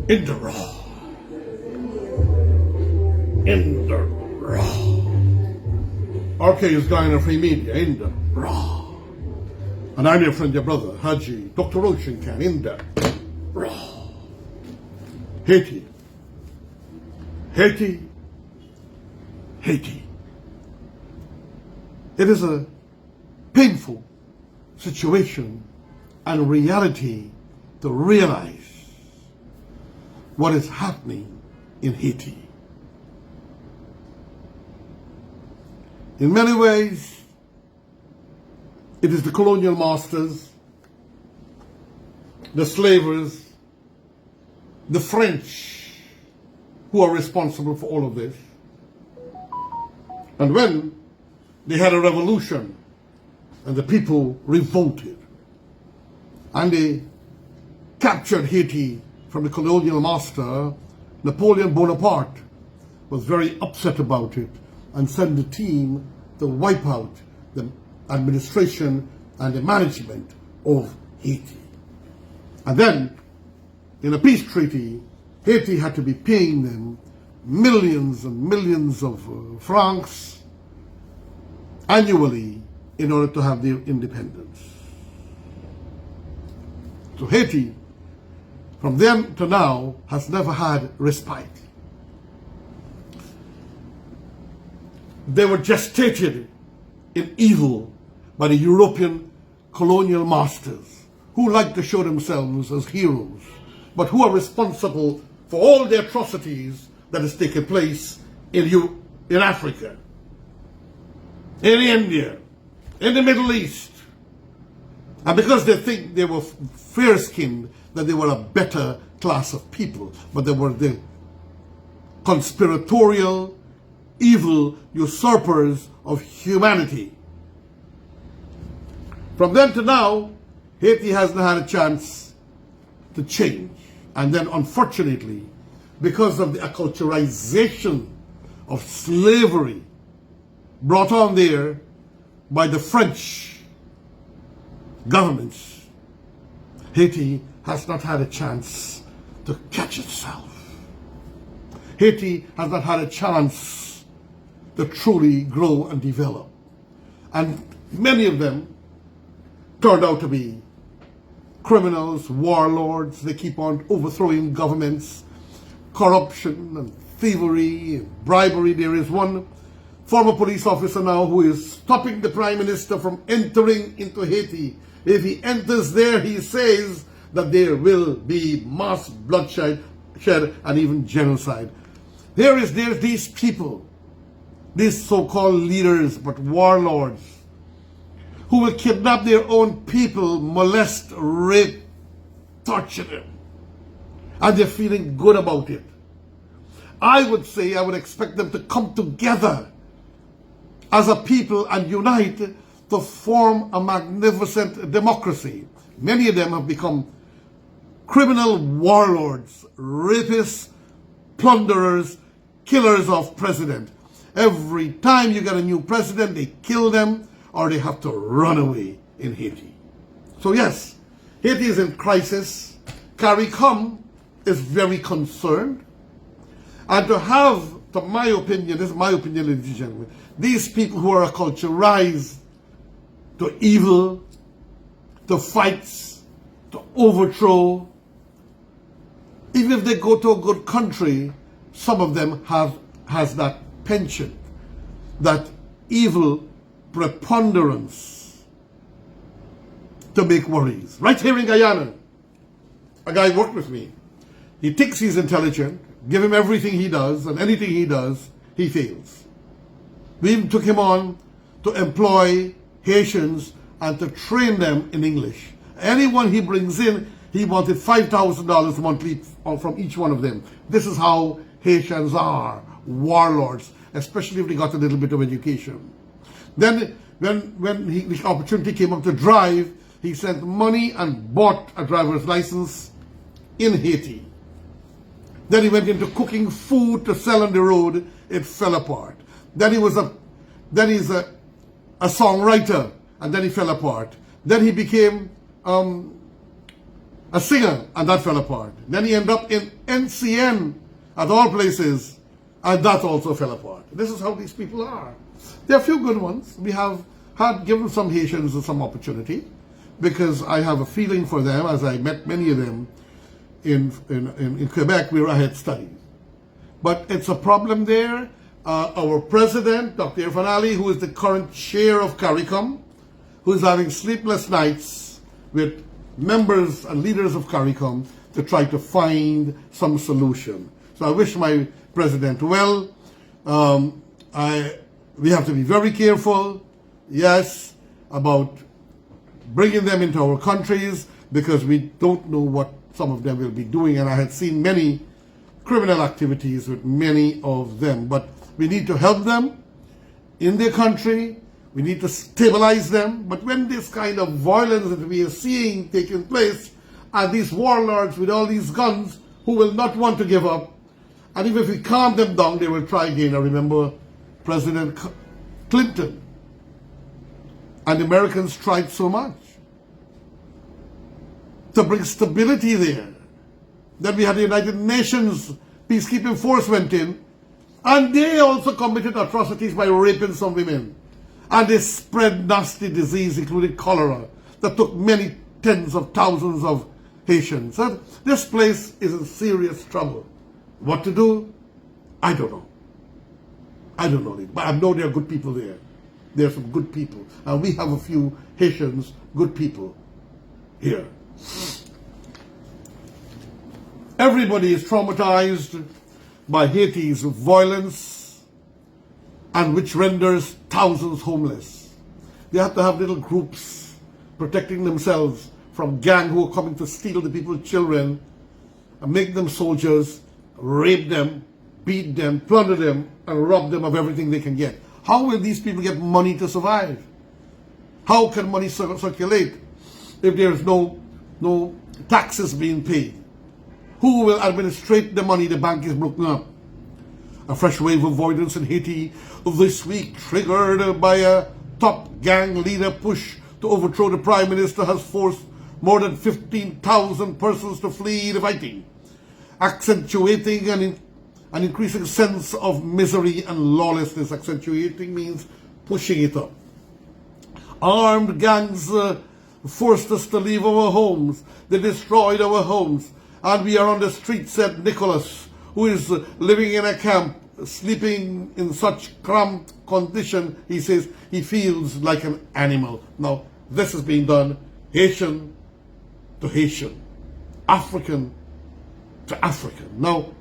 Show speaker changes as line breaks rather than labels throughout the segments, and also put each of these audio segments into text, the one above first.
in the raw. In the raw. RK'S Guyana Free Media, in the raw. And I'm your friend, your brother, Haji Dr Roshan Khan, in the raw. Haiti. Haiti. Haiti. It is a painful situation and reality to realize what is happening in Haiti. In many ways, it is the colonial masters, the slavers, the French who are responsible for all of this. And when they had a revolution and the people revolted and they captured Haiti from the colonial master, Napoleon Bonaparte was very upset about it and sent a team to wipe out the administration and the management of Haiti. And then, in a peace treaty, Haiti had to be paying them millions and millions of francs annually in order to have their independence. So Haiti, from then to now, has never had respite. They were gestated in evil by the European colonial masters who like to show themselves as heroes, but who are responsible for all the atrocities that has taken place in Africa, in India, in the Middle East. And because they think they were fair-skinned, that they were a better class of people, but they were the conspiratorial, evil usurpers of humanity. From then to now, Haiti hasn't had a chance to change. And then, unfortunately, because of the acculturization of slavery brought on there by the French governments, Haiti has not had a chance to catch itself. Haiti has not had a chance to truly grow and develop. And many of them turned out to be criminals, warlords. They keep on overthrowing governments, corruption and thievery and bribery. There is one former police officer now who is stopping the Prime Minister from entering into Haiti. If he enters there, he says that there will be mass bloodshed and even genocide. There's these people, these so-called leaders, but warlords, who will kidnap their own people, molest, rape, torture them. And they're feeling good about it. I would expect them to come together as a people and unite to form a magnificent democracy. Many of them have become criminal warlords, rapists, plunderers, killers of president. Every time you get a new president, they kill them or they have to run away in Haiti. So yes, Haiti is in crisis. CARICOM is very concerned. And to have, to my opinion, this is my opinion, ladies and gentlemen, these people who are acculturized to evil, to fights, to overthrow, even if they go to a good country, some of them has that penchant, that evil preponderance to make worries. Right here in Guyana, a guy worked with me. He thinks he's intelligent, give him everything he does, and anything he does, he fails. We even took him on to employ Haitians and to train them in English. Anyone he brings in, he wanted $5,000 monthly from each one of them. This is how Haitians are, warlords, especially if they got a little bit of education. Then when the opportunity came up to drive, he sent money and bought a driver's license in Haiti. Then he went into cooking food to sell on the road. It fell apart. Then he's a songwriter, and then he fell apart. Then he became a a singer, and that fell apart. Then he ended up in NCN, at all places, and that also fell apart. This is how these people are. There are a few good ones. We have had given some Haitians some opportunity, because I have a feeling for them, as I met many of them in Quebec, where I had studied. But it's a problem there. Our president, Dr. Irfan Ali, who is the current chair of CARICOM, who is having sleepless nights with members and leaders of CARICOM to try to find some solution. So I wish my president well. We have to be very careful, yes, about bringing them into our countries, because we don't know what some of them will be doing. And I had seen many criminal activities with many of them. But we need to help them in their country. We need to stabilize them. But when this kind of violence that we are seeing taking place, and these warlords with all these guns who will not want to give up, and even if we calm them down, they will try again. I remember President Clinton and the Americans tried so much to bring stability there. Then we had the United Nations peacekeeping force went in, and they also committed atrocities by raping some women. And they spread nasty disease, including cholera, that took many tens of thousands of Haitians. So this place is in serious trouble. What to do? I don't know. I don't know. But I know there are good people there. There are some good people. And we have a few Haitians, good people here. Everybody is traumatized by Haiti's violence, and which renders thousands homeless. They have to have little groups protecting themselves from gangs who are coming to steal the people's children, and make them soldiers, rape them, beat them, plunder them, and rob them of everything they can get. How will these people get money to survive? How can money circulate if there is no taxes being paid? Who will administrate the money? The bank is broken up. A fresh wave of violence in Haiti this week, triggered by a top gang leader push to overthrow the prime minister, has forced more than 15,000 persons to flee the fighting, accentuating an increasing sense of misery and lawlessness. Accentuating means pushing it up. Armed gangs forced us to leave our homes. They destroyed our homes. And we are on the street, said Nicholas, who is living in a camp, sleeping in such cramped condition, he says he feels like an animal. Now, this is being done Haitian to Haitian, African to African. Now,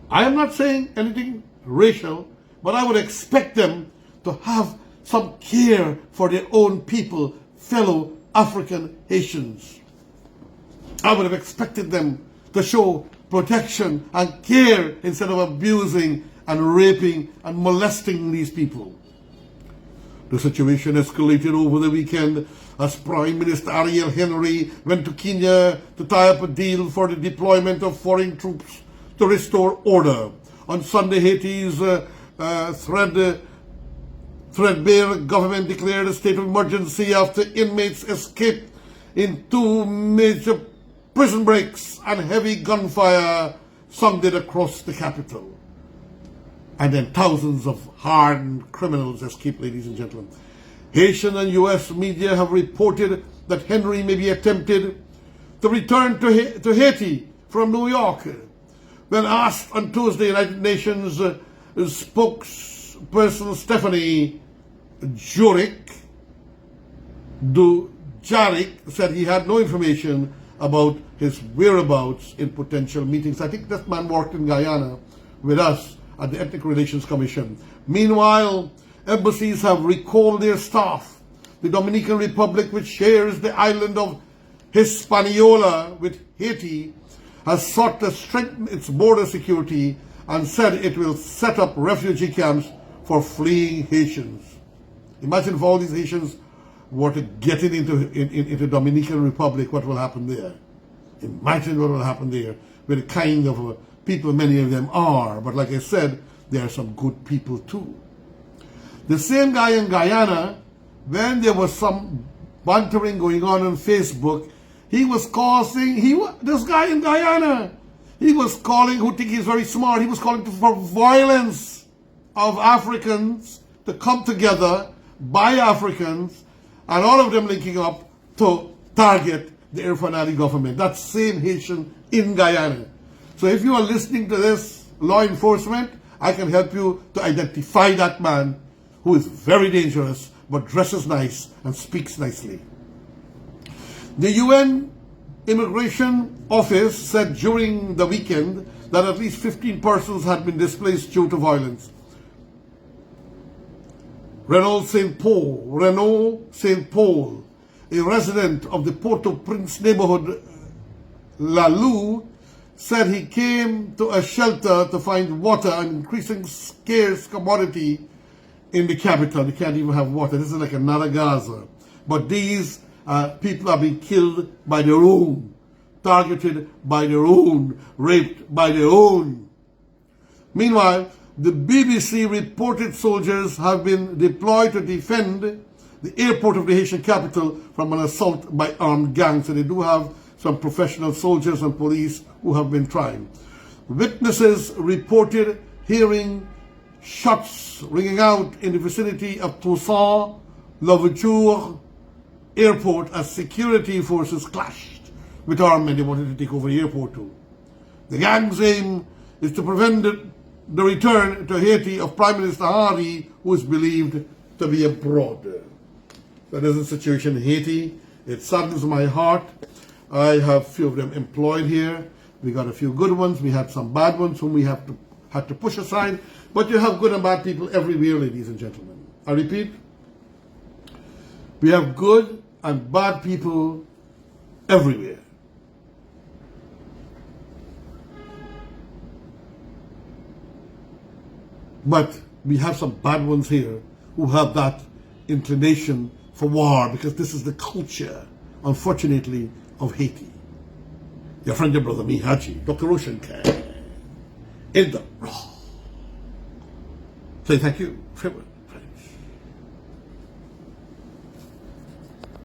I am not saying anything racial, but I would expect them to have some care for their own people, fellow African Haitians. I would have expected them to show protection and care instead of abusing and raping and molesting these people. The situation escalated over the weekend as Prime Minister Ariel Henry went to Kenya to tie up a deal for the deployment of foreign troops to restore order. On Sunday, Haiti's threadbare government declared a state of emergency after inmates escaped in two major prison breaks and heavy gunfire sounded across the capital. And then thousands of hardened criminals escaped, ladies and gentlemen. Haitian and U.S. media have reported that Henry may be attempted to return to Haiti from New York. When asked on Tuesday, United Nations spokesperson Stephanie Dujarric said he had no information about his whereabouts in potential meetings. I think that man worked in Guyana with us at the Ethnic Relations Commission. Meanwhile, embassies have recalled their staff. The Dominican Republic, which shares the island of Hispaniola with Haiti, has sought to strengthen its border security and said it will set up refugee camps for fleeing Haitians. Imagine if all these Haitians were to get into Dominican Republic, what will happen there? Imagine what will happen there with the kind of people many of them are. But like I said, there are some good people too. The same guy in Guyana, when there was some bantering going on Facebook, He was causing, this guy in Guyana, he was calling, who think he's very smart, he was calling for violence of Africans to come together by Africans, and all of them linking up to target the Irfan Ali government. That same Haitian in Guyana. So if you are listening to this, law enforcement, I can help you to identify that man who is very dangerous but dresses nice and speaks nicely. The UN Immigration Office said during the weekend that at least 15 persons had been displaced due to violence. Renaud St. Paul, a resident of the Port-au-Prince neighborhood, Lalou, said he came to a shelter to find water, an increasing scarce commodity in the capital. They can't even have water. This is like another Gaza. But these people are being killed by their own, targeted by their own, raped by their own. Meanwhile, the BBC reported soldiers have been deployed to defend the airport of the Haitian capital from an assault by armed gangs. So they do have some professional soldiers and police who have been trying. Witnesses reported hearing shots ringing out in the vicinity of Toussaint Louverture airport as security forces clashed with armed men. They wanted to take over the airport too. The gang's aim is to prevent the return to Haiti of Prime Minister Hari, who is believed to be abroad. That is the situation in Haiti. It saddens my heart. I have a few of them employed here. We got a few good ones. We had some bad ones whom we had to push aside. But you have good and bad people everywhere, ladies and gentlemen. I repeat, we have good and bad people everywhere. But we have some bad ones here who have that inclination for war, because this is the culture, unfortunately, of Haiti. Your friend, your brother, me, Haji Dr Roshan Khan, in the raw. Say thank you. Farewell.